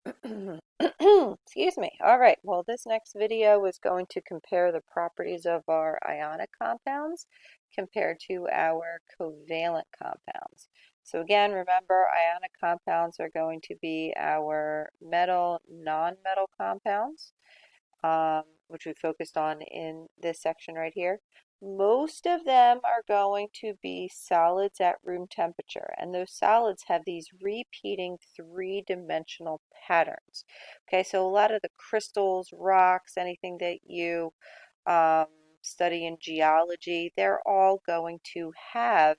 Excuse me. All right. Well, this next video is going to compare the properties of our ionic compounds compared to our covalent compounds. So again, remember, ionic compounds are going to be our metal, non-metal compounds, which we focused on in this section right here. Most of them are going to be solids at room temperature, and those solids have these repeating three-dimensional patterns. Okay, so a lot of the crystals, rocks, anything that you um, study in geology, they're all going to have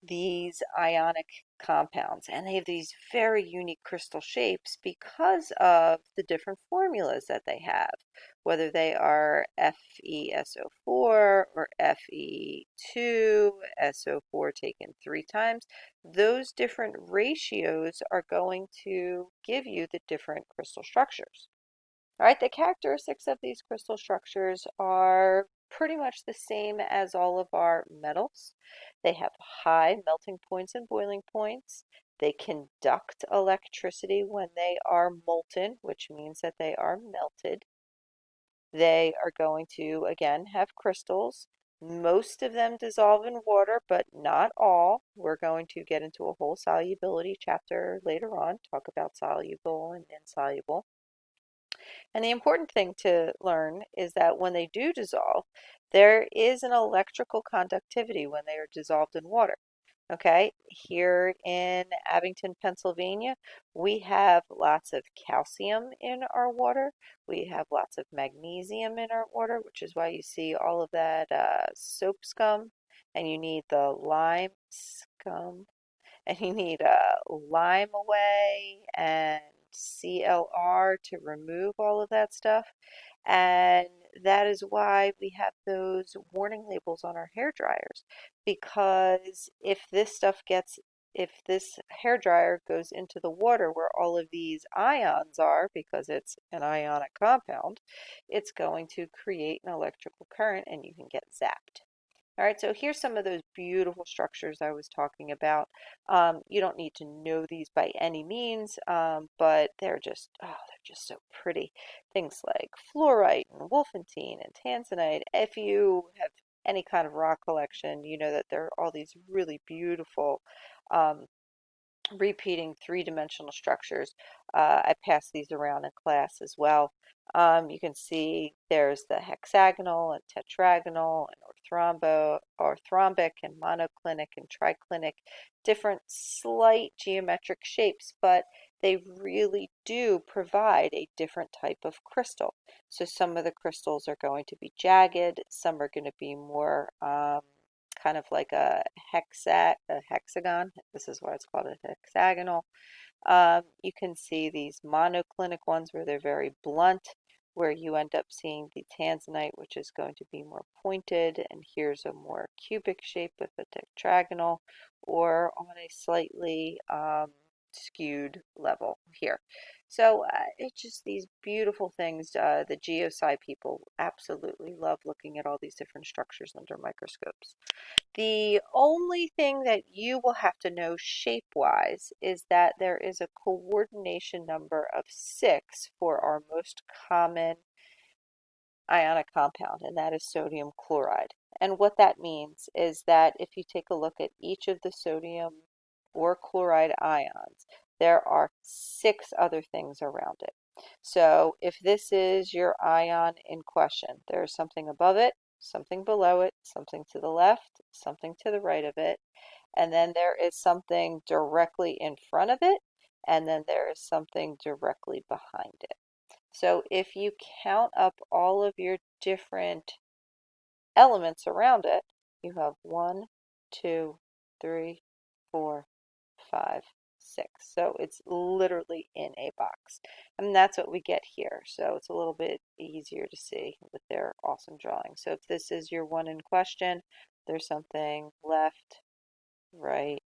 these ionic compounds, and they have these very unique crystal shapes because of the different formulas that they have, whether they are FeSO4 or Fe2, SO4 taken three times. Those different ratios are going to give you the different crystal structures. All right, the characteristics of these crystal structures are pretty much the same as all of our metals. They have high melting points and boiling points. They conduct electricity when they are molten, which means that they are melted. They are going to, again, have crystals. Most of them dissolve in water, but not all. We're going to get into a whole solubility chapter later on, talk about soluble and insoluble. And the important thing to learn is that when they do dissolve, there is an electrical conductivity when they are dissolved in water. Okay, here in Abington, Pennsylvania, we have lots of calcium in our water. We have lots of magnesium in our water, which is why you see all of that soap scum, and you need the lime scum, and you need lime away and CLR to remove all of that stuff. And that is why we have those warning labels on our hair dryers. Because if this hair dryer goes into the water where all of these ions are, because it's an ionic compound, it's going to create an electrical current and you can get zapped. All right, so here's some of those beautiful structures I was talking about. You don't need to know these by any means, but they're just so pretty. Things like fluorite and wolfentine and tanzanite. If you have any kind of rock collection, you know that there are all these really beautiful um, repeating three-dimensional structures. I pass these around in class as well. You can see there's the hexagonal and tetragonal and orthorhombic and monoclinic and triclinic, different slight geometric shapes, but they really do provide a different type of crystal. So some of the crystals are going to be jagged, some are going to be more kind of like a hexagon. This is why it's called a hexagonal. You can see these monoclinic ones where they're very blunt, where you end up seeing the tanzanite, which is going to be more pointed, and here's a more cubic shape with a tetragonal, or on a slightly skewed level here. So it's just these beautiful things. The geosci people absolutely love looking at all these different structures under microscopes. The only thing that you will have to know shape-wise is that there is a coordination number of 6 for our most common ionic compound, and that is sodium chloride. And what that means is that if you take a look at each of the sodium or chloride ions, there are 6 other things around it. So if this is your ion in question, there's something above it, something below it, something to the left, something to the right of it, and then there is something directly in front of it, and then there is something directly behind it. So if you count up all of your different elements around it, you have 1, 2, 3, 4, 5, 6. So it's literally in a box. And that's what we get here. So it's a little bit easier to see with their awesome drawing. So if this is your one in question, there's something left, right,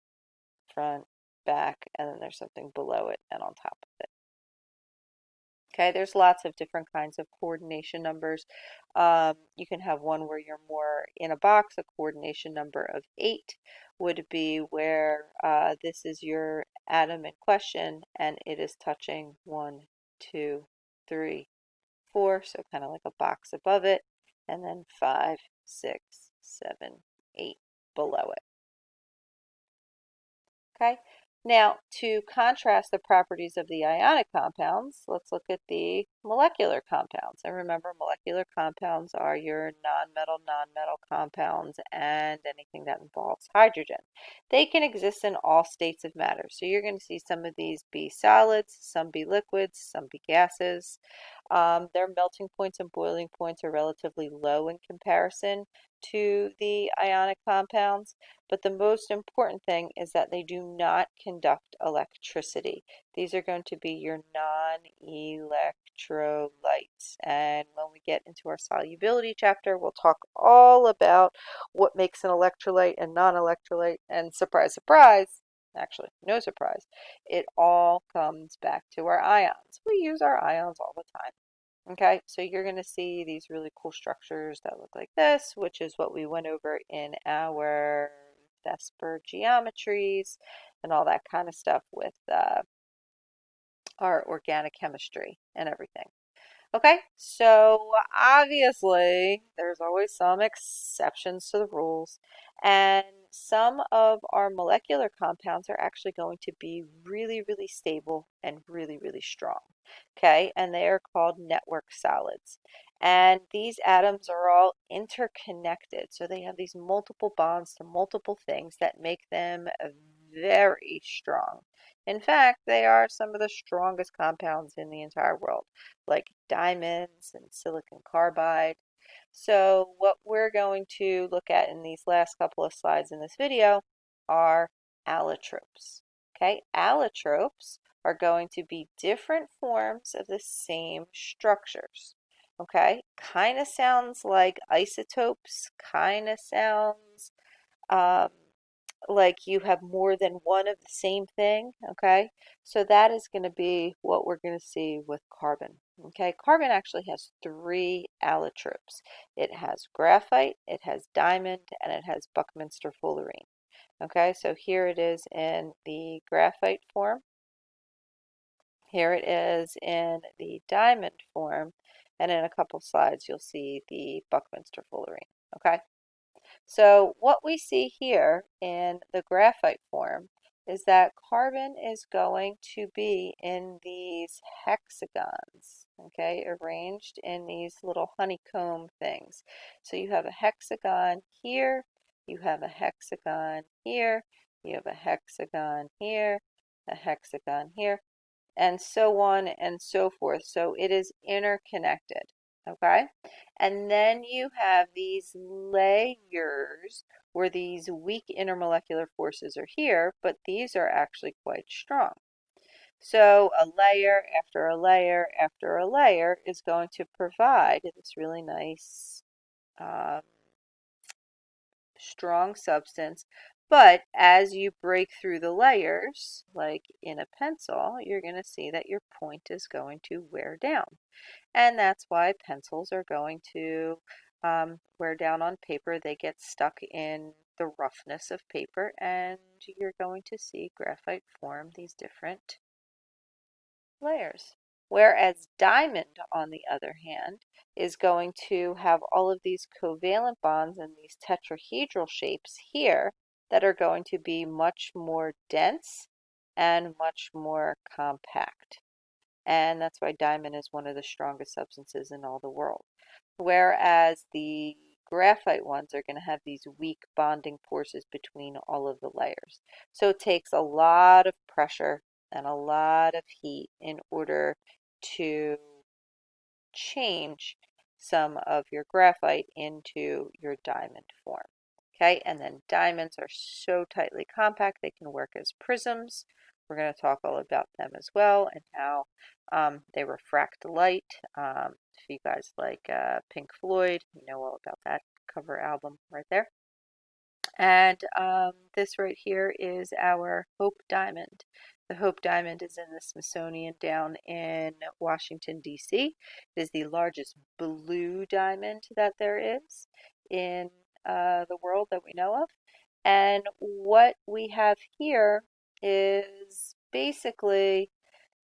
front, back, and then there's something below it and on top of it. Okay, there's lots of different kinds of coordination numbers. You can have one where you're more in a box. A coordination number of 8 would be where this is your atom in question and it is touching 1, 2, 3, 4, so kind of like a box above it, and then 5, 6, 7, 8 below it. Okay, now to contrast the properties of the ionic compounds, let's look at the molecular compounds. And remember, molecular compounds are your non-metal compounds and anything that involves hydrogen. They can exist in all states of matter. So you're going to see some of these be solids, some be liquids, some be gases. Their melting points and boiling points are relatively low in comparison to the ionic compounds, but the most important thing is that they do not conduct electricity. These are going to be your non-electrolytes. And when we get into our solubility chapter, we'll talk all about what makes an electrolyte and non-electrolyte. And surprise, surprise, actually, no surprise, it all comes back to our ions. We use our ions all the time. Okay, so you're going to see these really cool structures that look like this, which is what we went over in our Vesper geometries and all that kind of stuff with our organic chemistry and everything. Okay, so obviously there's always some exceptions to the rules, and some of our molecular compounds are actually going to be really, really stable and really, really strong. Okay, and they are called network solids. And these atoms are all interconnected, so they have these multiple bonds to multiple things that make them very strong. In fact, they are some of the strongest compounds in the entire world, like diamonds and silicon carbide. So what we're going to look at in these last couple of slides in this video are allotropes. Okay, allotropes are going to be different forms of the same structures. Okay, kind of sounds like isotopes, kind of sounds um, like you have more than one of the same thing, okay? So that is going to be what we're going to see with carbon, okay? Carbon actually has 3 allotropes. It has graphite, it has diamond, and it has Buckminsterfullerene, okay? So here it is in the graphite form. Here it is in the diamond form, and in a couple slides you'll see the Buckminsterfullerene, okay? So what we see here in the graphite form is that carbon is going to be in these hexagons, okay, arranged in these little honeycomb things. So you have a hexagon here, you have a hexagon here, you have a hexagon here, a hexagon here, and so on and so forth. So it is interconnected, okay? And then you have these layers where these weak intermolecular forces are here, but these are actually quite strong. So a layer after a layer after a layer is going to provide this really nice strong substance. But as you break through the layers, like in a pencil, you're going to see that your point is going to wear down. And that's why pencils are going to wear down on paper. They get stuck in the roughness of paper, and you're going to see graphite form these different layers. Whereas diamond, on the other hand, is going to have all of these covalent bonds and these tetrahedral shapes here that are going to be much more dense and much more compact. And that's why diamond is one of the strongest substances in all the world. Whereas the graphite ones are going to have these weak bonding forces between all of the layers. So it takes a lot of pressure and a lot of heat in order to change some of your graphite into your diamond form. Okay, and then diamonds are so tightly compact they can work as prisms. We're going to talk all about them as well and how they refract light. If you guys like Pink Floyd, you know all about that cover album right there. And this right here is our Hope Diamond. The Hope Diamond is in the Smithsonian down in Washington, D.C. It is the largest blue diamond that there is in the world that we know of. And what we have here is basically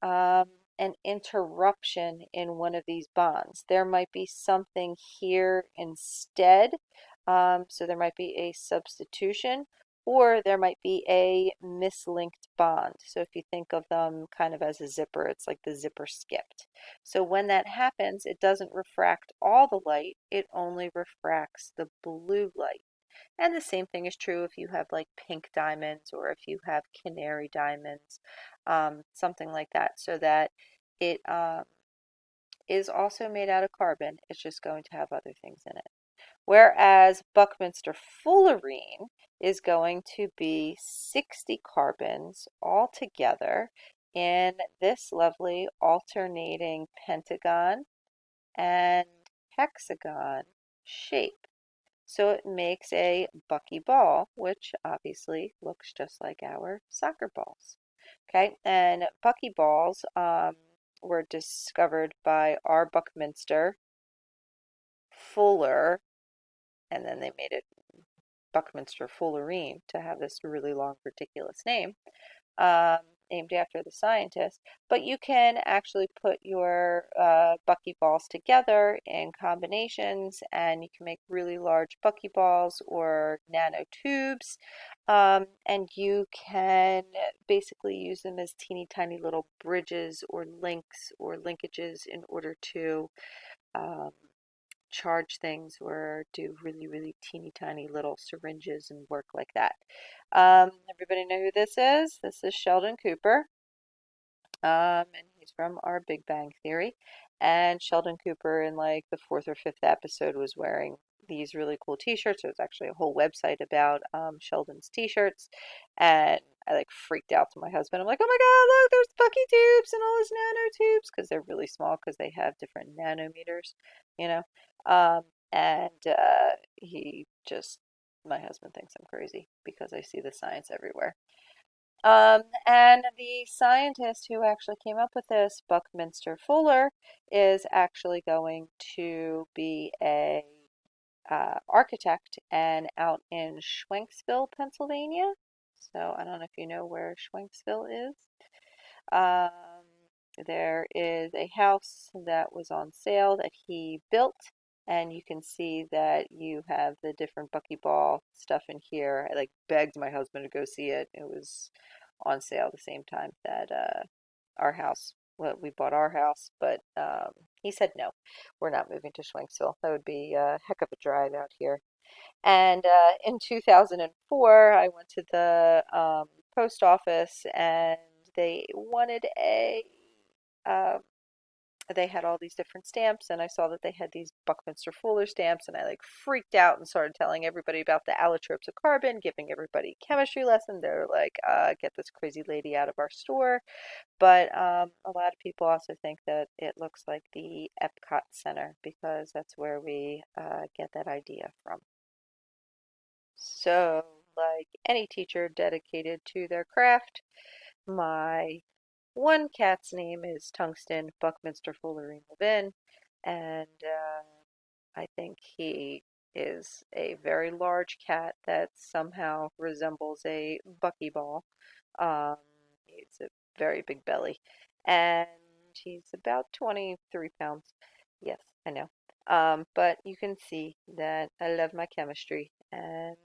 um, an interruption in one of these bonds. There might be something here instead. So there might be a substitution, or there might be a mislinked bond. So if you think of them kind of as a zipper, it's like the zipper skipped. So when that happens, it doesn't refract all the light, it only refracts the blue light. And the same thing is true if you have like pink diamonds or if you have canary diamonds, something like that, so that it is also made out of carbon. It's just going to have other things in it. Whereas Buckminsterfullerene is going to be 60 carbons all together in this lovely alternating pentagon and hexagon shape. So it makes a buckyball, which obviously looks just like our soccer balls. Okay, and buckyballs were discovered by R. Buckminster Fuller, and then they made it Buckminsterfullerene to have this really long, ridiculous name, um, named after the scientist. But you can actually put your buckyballs together in combinations, and you can make really large buckyballs or nanotubes, and you can basically use them as teeny tiny little bridges or links or linkages in order to um, charge things or do really, really teeny tiny little syringes and work like that. Everybody know who this is? This is Sheldon Cooper, and he's from our Big Bang Theory. And Sheldon Cooper, in like the fourth or fifth episode, was wearing these really cool t-shirts. There's actually a whole website about Sheldon's t-shirts, and I like freaked out to my husband. I'm like, oh my God, look, there's Bucky tubes and all these nanotubes, because they're really small because they have different nanometers, you know. Um, and he just, my husband thinks I'm crazy because I see the science everywhere. And the scientist who actually came up with this, Buckminster Fuller, is actually going to be a architect and out in Schwenksville, Pennsylvania. So I don't know if you know where Schwenksville is. Um, there is a house that was on sale that he built, and you can see that you have the different buckyball stuff in here. I like begged my husband to go see it. It was on sale the same time that our house, well, we bought our house, but he said no, we're not moving to Schwenksville. That would be a heck of a drive out here. And in 2004, I went to the post office and they wanted uh, they had all these different stamps, and I saw that they had these Buckminsterfuller stamps, and I like freaked out and started telling everybody about the allotropes of carbon, giving everybody a chemistry lesson. They're like, get this crazy lady out of our store. But a lot of people also think that it looks like the Epcot Center because that's where we get that idea from. So, like any teacher dedicated to their craft, my one cat's name is Tungsten Buckminsterfullerene, and I think he is a very large cat that somehow resembles a buckyball. Um, he's a very big belly, and he's about 23 pounds. Yes, I know. But you can see that I love my chemistry, and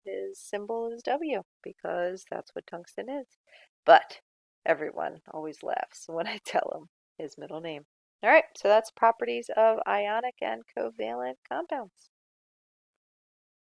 his symbol is W because that's what tungsten is. But everyone always laughs when I tell them his middle name. All right, so that's properties of ionic and covalent compounds.